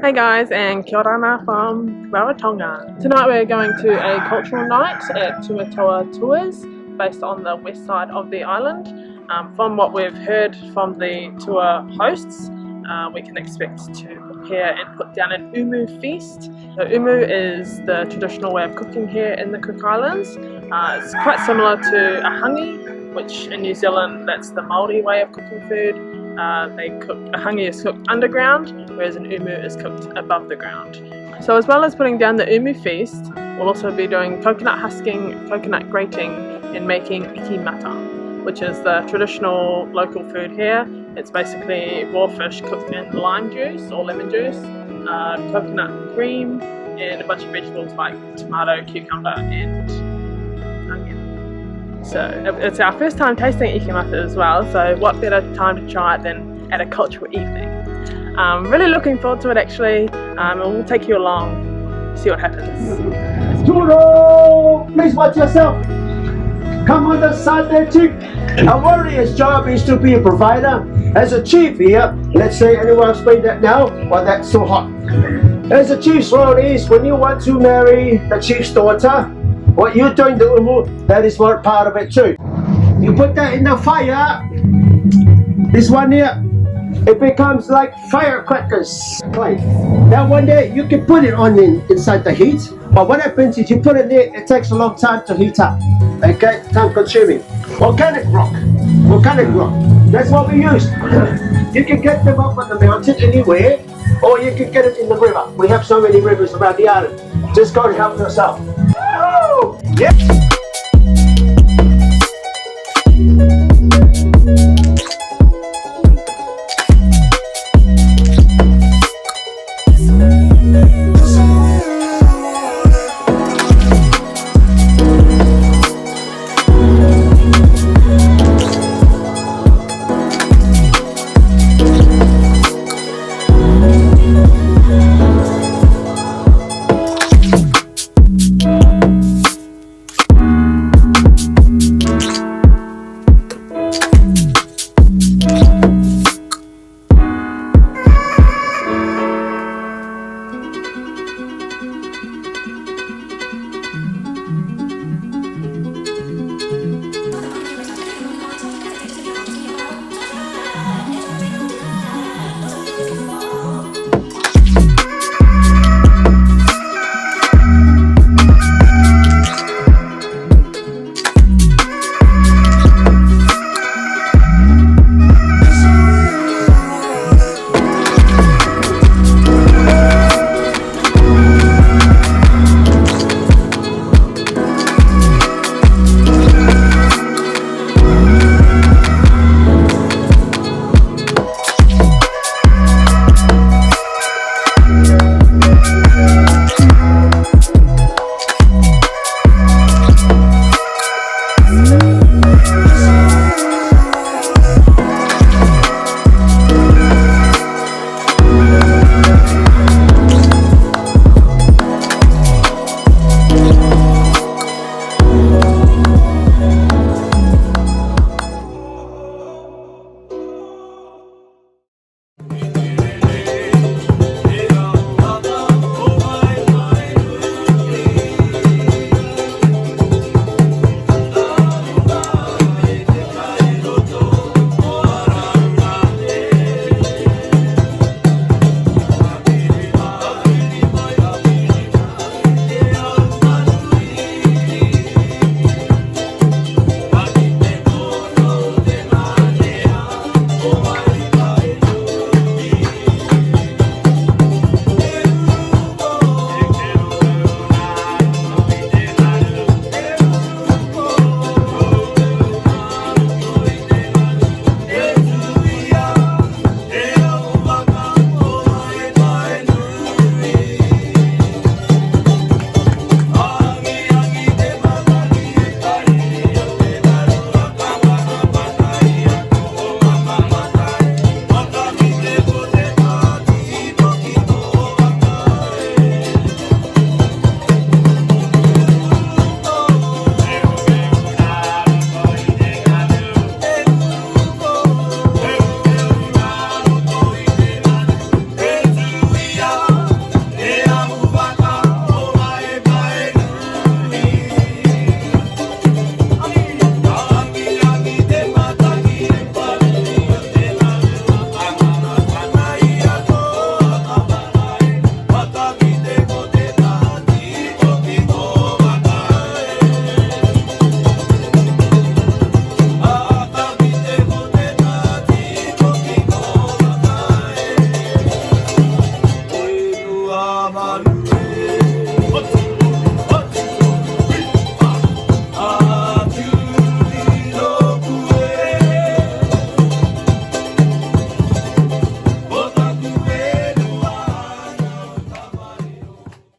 Hey guys, and kia ora from Rarotonga. Tonight we're going to a cultural night at Tuatoa Tours based on the west side of the island. From what we've heard from the tour hosts, we can expect to prepare and put down an umu feast. So umu is the traditional way of cooking here in the Cook Islands. It's quite similar to a hangi, which in New Zealand that's the Māori way of cooking food. A hangi is cooked underground, whereas an umu is cooked above the ground. So as well as putting down the umu feast, we'll also be doing coconut husking, coconut grating, and making Ike Mata, which is the traditional local food here. It's basically raw fish cooked in lime juice or lemon juice, coconut cream, and a bunch of vegetables like tomato, cucumber, and onion. So it's our first time tasting Ike Mata as well, so what better time to try it than at a cultural evening. Really looking forward to it actually, and we'll take you along, see what happens. Juro! Please watch yourself! Come on the side there, chief! A warrior's job is to be a provider. As a chief here, let's say anyone explain that now, well that's so hot. As a chief's role is when you want to marry the chief's daughter, what you're doing the umu, that is one part of it too. You put that in the fire, this one here, it becomes like firecrackers. Now one day you can put it on inside the heat, but what happens is you put it there, it takes a long time to heat up. Okay, time consuming. Volcanic rock, that's what we use. You can get them up on the mountain anywhere, or you can get it in the river. We have so many rivers around the island. Just go and help yourself. Oh, yeah.